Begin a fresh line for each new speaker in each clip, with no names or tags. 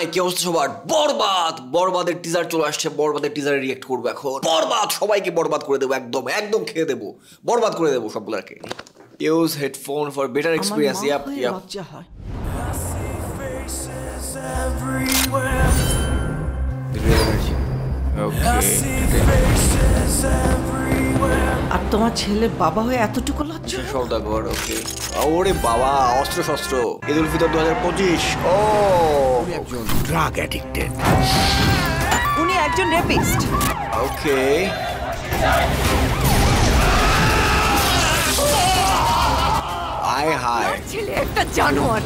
নাই, কি অবস্থা সবার? বরবাদ, বরবাদের টিজার চলে আসছে, বরবাদের টিজারে রিয়েক্ট করবো এখন। বরবাদ, সবাইকে বরবাদ করে দেবো, একদম একদম খেয়ে দেবো, বরবাদ করে দেবো সবগুলোকে। Use headphone for better experience. Yap yap.
আর তোমার ছেলের বাবা হয়ে এতটুকু লজ্জা?
সওদাগর, ওকে। ওরে বাবা, অস্ত্র শস্ত্র। ঈদুল ফিতর 2025। ও,
উনি একজন ড্রাগ অ্যাডিক্টেড।
উনি একজন রেপিস্ট।
ওকে। হায় হায়,
ছেলে একটা জানোয়ার।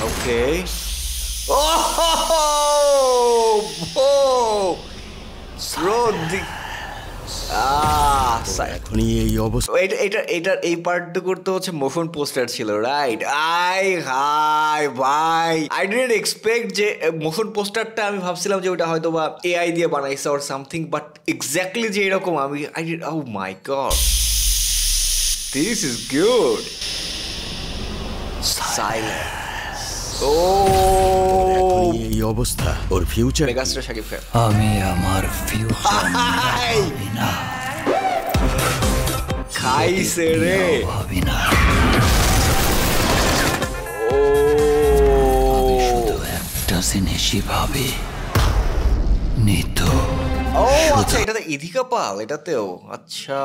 ওকে। ও
এখনই এই অবস্থা।
এটার এই পার্টটুকুর তো হচ্ছে মোশন পোস্টার ছিল, রাইট? হাই ভাই, আই ডিডন্ট এক্সপেক্ট যে মোশন পোস্টারটা, আমি ভাবছিলাম যে ওটা হয়তো বা এআই দিয়ে বানাইছে অর সামথিং, বাট এক্স্যাক্টলি যে এরকম আমি oh my god, this is good. Silence. ও,
এই অবস্থা, ওর ফিউচার।
মেগাস্টার শাকিব খান।
আমি আমার ফিউচার না
খাইছে রে,
ভাবি না।
ও
শুধু একটা জিনিসই ভাবি, নিতো।
ও আচ্ছা, এটাতে ইদিকা পাল, এটাতেও। আচ্ছা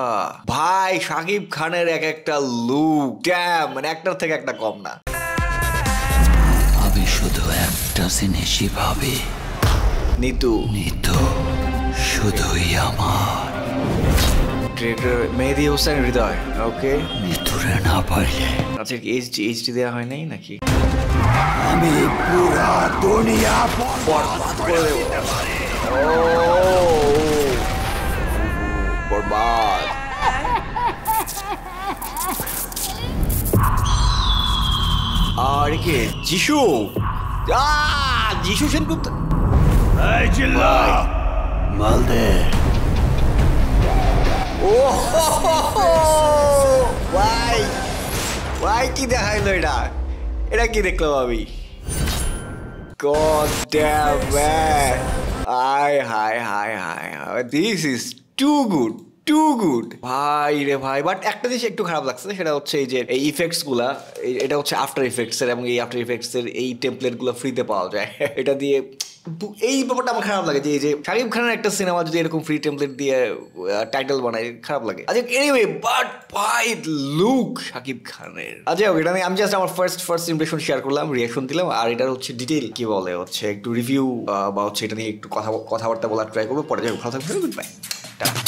ভাই, শাকিব খানের এক একটা লুক, ড্যাম, মানে একটার থেকে একটা কম না।
আমি শুধু একটা জিনিসই ভাবি,
নিতু।
নিতো শুধুই আমার।
ডিরেক্টর মেহেদী হোসেন হৃদয়, ওকে।
নিতুরে না পারলে
আচ্ছা, এইচডি দেওয়া হয় নাই নাকি?
আমি পুরা দুনিয়া
বরবাদ করে দেবো। ও বরবাদ। আর কে? যিশু। যিশু সেনগুপ্ত।
মালদে।
ও ভাই, ভাই কি দেখাইলো এটা? এটা কি দেখলাম আমি? God damn man. Hi. This is too good. ভাই রে ভাই, বাট একটা জিনিস একটু খারাপ লাগছে, সেটা হচ্ছে এই যে এই ইফেক্টস গুলা, এটা হচ্ছে আফটার ইফেক্টস এর, এবং এই আফটার ইফেক্টস এর এই টেমপ্লেট গুলো ফ্রিতে পাওয়া যায়। এটা দিয়ে এই ব্যাপারটা আমার খারাপ লাগে, যে এই যে শাকিব খানের একটা সিনেমা যদি এরকম ফ্রি টেমপ্লেট দিয়ে টাইটেল বানায়, খারাপ লাগে। আচ্ছা এনিওয়ে, বাট ভাই লুক শাকিব খানের। আচ্ছা এটা আমি জাস্ট আমার ফার্স্ট ইমপ্রেশন শেয়ার করলাম, রিয়াকশন দিলাম, আর এটার হচ্ছে ডিটেইল কি বলে হচ্ছে একটু রিভিউ বা হচ্ছে এটা নিয়ে একটু কথাবার্তা বলার ট্রাই করবো পরে। যাই, ভালো থাকবে, গুড বাই, টাটা।